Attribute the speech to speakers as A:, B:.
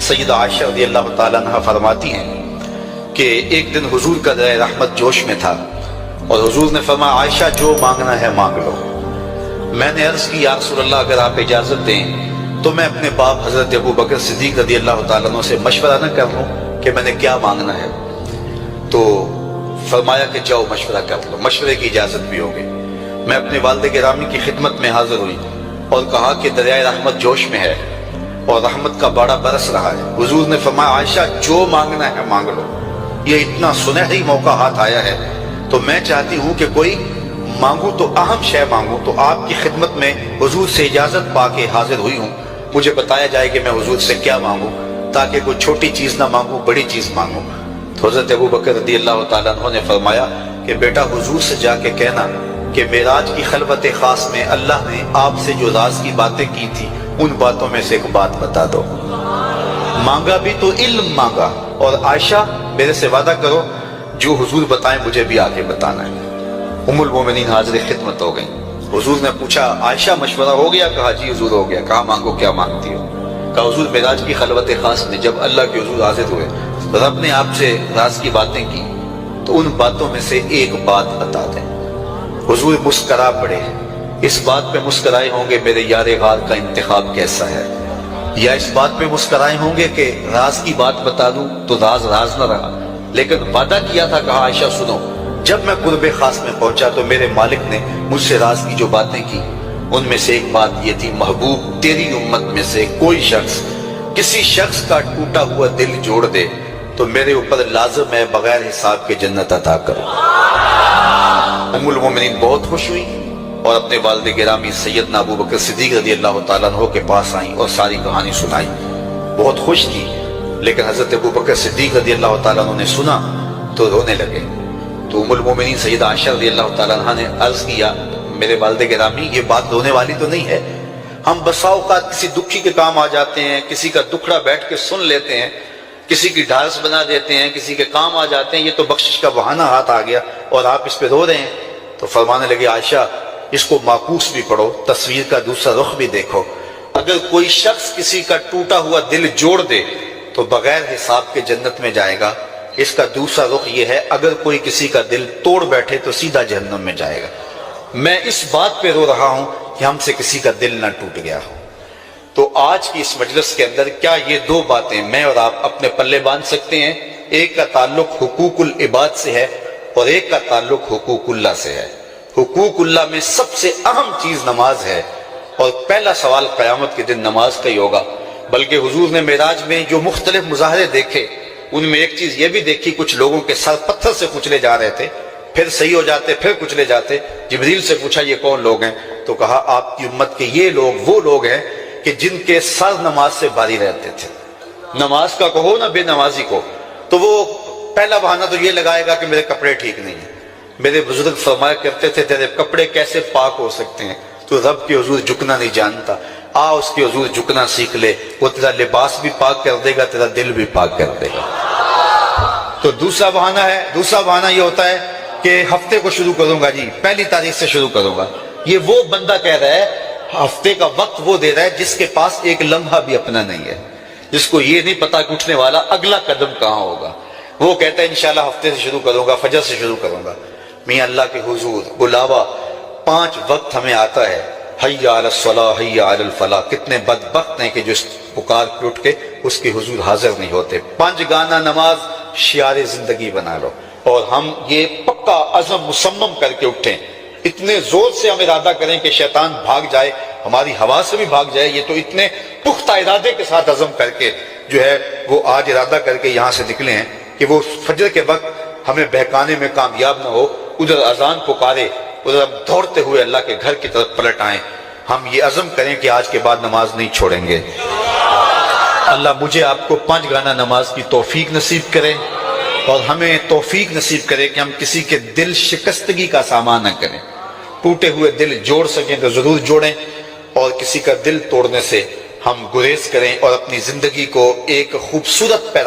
A: سیدہ عائشہ رضی اللہ تعالیٰ عنہ فرماتی ہیں کہ ایک دن حضور کا درہ رحمت جوش میں تھا اور حضور نے فرمایا عائشہ جو مانگنا ہے مانگ لو۔ میں نے عرض کی یا رسول اللہ اگر آپ اجازت دیں تو میں اپنے باپ حضرت ابو بکر صدیق رضی اللہ تعالیٰ عنہ سے مشورہ نہ کر لوں کہ میں نے کیا مانگنا ہے؟ تو فرمایا کہ جاؤ مشورہ کر لو، مشورے کی اجازت بھی ہوگی۔ میں اپنے والد گرامی کی خدمت میں حاضر ہوئی اور کہا کہ دریائے رحمت جوش میں ہے اور رحمت کا باڑا برس رہا ہے۔ حضور نے فرمایا عائشہ جو مانگنا ہے مانگ لو، یہ اتنا سنہری موقع ہاتھ آیا ہے تو میں چاہتی ہوں کہ کوئی مانگوں تو اہم شے مانگوں۔ تو آپ کی خدمت میں حضور سے اجازت پا کے حاضر ہوئی ہوں، مجھے بتایا جائے کہ میں حضور سے کیا مانگوں تاکہ کوئی چھوٹی چیز نہ مانگوں، بڑی چیز مانگوں۔ تو حضرت ابو بکر رضی اللہ تعالیٰ عنہ نے فرمایا کہ بیٹا حضور سے جا کے کہنا کہ معراج کی خلوت خاص میں اللہ نے آپ سے جو راز کی باتیں کی تھی ان باتوں میں سے ایک بات بتا دو۔ مانگا بھی تو علم مانگا، اور عائشہ میرے سے وعدہ کرو جو حضور بتائیں مجھے بھی آگے بتانا ہے۔ ام المومنین حاضر خدمت ہو گئیں۔ حضور نے پوچھا عائشہ مشورہ ہو گیا؟ کہا جی حضور ہو گیا۔ کہا مانگو کیا مانگتی ہو؟ کہا حضور معراج کی خلوت خاص میں جب اللہ کے حضور حاضر ہوئے رب نے آپ سے راز کی باتیں کی تو ان باتوں میں سے ایک بات بتا دیں۔ حضور مسکرا پڑے۔ اس بات پہ مسکرائے ہوں گے میرے یار غار کا انتخاب کیسا ہے، یا اس بات پہ مسکرائے ہوں گے کہ راز کی بات بتا دوں تو راز راز نہ رہا، لیکن وعدہ کیا تھا۔ کہا عائشہ سنو، جب میں قرب خاص میں پہنچا تو میرے مالک نے مجھ سے راز کی جو باتیں کی ان میں سے ایک بات یہ تھی، محبوب تیری امت میں سے کوئی شخص کسی شخص کا ٹوٹا ہوا دل جوڑ دے تو میرے اوپر لازم ہے بغیر حساب کے جنت عطا کرو۔ ام المومنین بہت خوش ہوئی اور اپنے والد گرامی سیدنا ابو بکر صدیق رضی اللہ تعالیٰ عنہ کے پاس آئیں اور ساری کہانی سنائی۔ بہت خوش تھی، لیکن حضرت ابو بکر صدیق رضی اللہ تعالیٰ عنہ نے سنا تو رونے لگے۔ تو ام المومنین سیدہ عائشہ رضی اللہ تعالیٰ عنہ نے عرض کیا میرے والد گرامی یہ بات رونے والی تو نہیں ہے، ہم بسا اوقات کسی دکھی کے کام آ جاتے ہیں، کسی کا دکھڑا بیٹھ کے سن لیتے ہیں، کسی کی ڈھارس بنا دیتے ہیں، کسی کے کام آ جاتے ہیں، یہ تو بخشش کا بہانہ ہاتھ آ گیا اور آپ اس پہ رو رہے ہیں۔ تو فرمانے لگے عائشہ اس کو معکوس بھی پڑھو، تصویر کا دوسرا رخ بھی دیکھو۔ اگر کوئی شخص کسی کا ٹوٹا ہوا دل جوڑ دے تو بغیر حساب کے جنت میں جائے گا، اس کا دوسرا رخ یہ ہے اگر کوئی کسی کا دل توڑ بیٹھے تو سیدھا جہنم میں جائے گا۔ میں اس بات پہ رو رہا ہوں کہ ہم سے کسی کا دل نہ ٹوٹ گیا ہو۔ تو آج کی اس مجلس کے اندر کیا یہ دو باتیں میں اور آپ اپنے پلے باندھ سکتے ہیں؟ ایک کا تعلق حقوق العباد سے ہے اور ایک کا تعلق حقوق اللہ سے ہے۔ حقوق اللہ میں سب سے اہم چیز نماز ہے، اور پہلا سوال قیامت کے دن نماز کا ہی ہوگا۔ بلکہ حضور نے معراج میں جو مختلف مظاہرے دیکھے ان میں ایک چیز یہ بھی دیکھی، کچھ لوگوں کے سر پتھر سے کچلے جا رہے تھے، پھر صحیح ہو جاتے، پھر کچلے جاتے۔ جبریل سے پوچھا یہ کون لوگ ہیں؟ تو کہا آپ کی امت کے یہ لوگ وہ لوگ ہیں کہ جن کے سر نماز سے بھاری رہتے تھے۔ نماز کا کہو نہ بے نمازی کو، تو وہ پہلا بہانہ تو یہ لگائے گا کہ میرے کپڑے ٹھیک نہیں ہیں۔ میرے بزرگ فرمایا کرتے تھے تیرے کپڑے کیسے پاک ہو سکتے ہیں؟ تو رب کے حضور جھکنا نہیں جانتا، آ اس کے حضور جھکنا سیکھ لے، وہ تیرا لباس بھی پاک کر دے گا، تیرا دل بھی پاک کر دے گا۔ تو دوسرا بہانہ ہے، دوسرا بہانہ یہ ہوتا ہے کہ ہفتے کو شروع کروں گا جی، پہلی تاریخ سے شروع کروں گا۔ یہ وہ بندہ کہہ رہا ہے، ہفتے کا وقت وہ دے رہا ہے جس کے پاس ایک لمحہ بھی اپنا نہیں ہے، جس کو یہ نہیں پتا کہ اٹھنے والا اگلا قدم کہاں ہوگا۔ وہ کہتا ہے انشاءاللہ ہفتے سے شروع کروں گا، فجر سے شروع کروں گا۔ میاں اللہ کے حضور بلاوا 5 وقت ہمیں آتا ہے، حی علی الصلاۃ حی علی الفلاح۔ کتنے بدبخت ہیں کہ جو اس پکار پہ اٹھ کے اس کے حضور حاضر نہیں ہوتے۔ 5 گانا نماز شعار زندگی بنا لو، اور ہم یہ پکا عزم مصمم کر کے اٹھیں، اتنے زور سے ہم ارادہ کریں کہ شیطان بھاگ جائے، ہماری ہوا سے بھی بھاگ جائے۔ یہ تو اتنے پختہ ارادے کے ساتھ عزم کر کے جو ہے وہ آج ارادہ کر کے یہاں سے نکلے ہیں کہ وہ فجر کے وقت ہمیں بہکانے میں کامیاب نہ ہو۔ ادھر اذان پکارے، ادھر ہم دوڑتے ہوئے اللہ کے گھر کی طرف پلٹ آئیں۔ ہم یہ عزم کریں کہ آج کے بعد نماز نہیں چھوڑیں گے۔ اللہ مجھے آپ کو 5 گانا نماز کی توفیق نصیب کرے، اور ہمیں توفیق نصیب کرے کہ ہم کسی کے دل شکستگی کا سامان نہ کریں۔ ٹوٹے ہوئے دل جوڑ سکیں تو ضرور جوڑیں، اور کسی کا دل توڑنے سے ہم گریز کریں اور اپنی زندگی کو ایک خوبصورت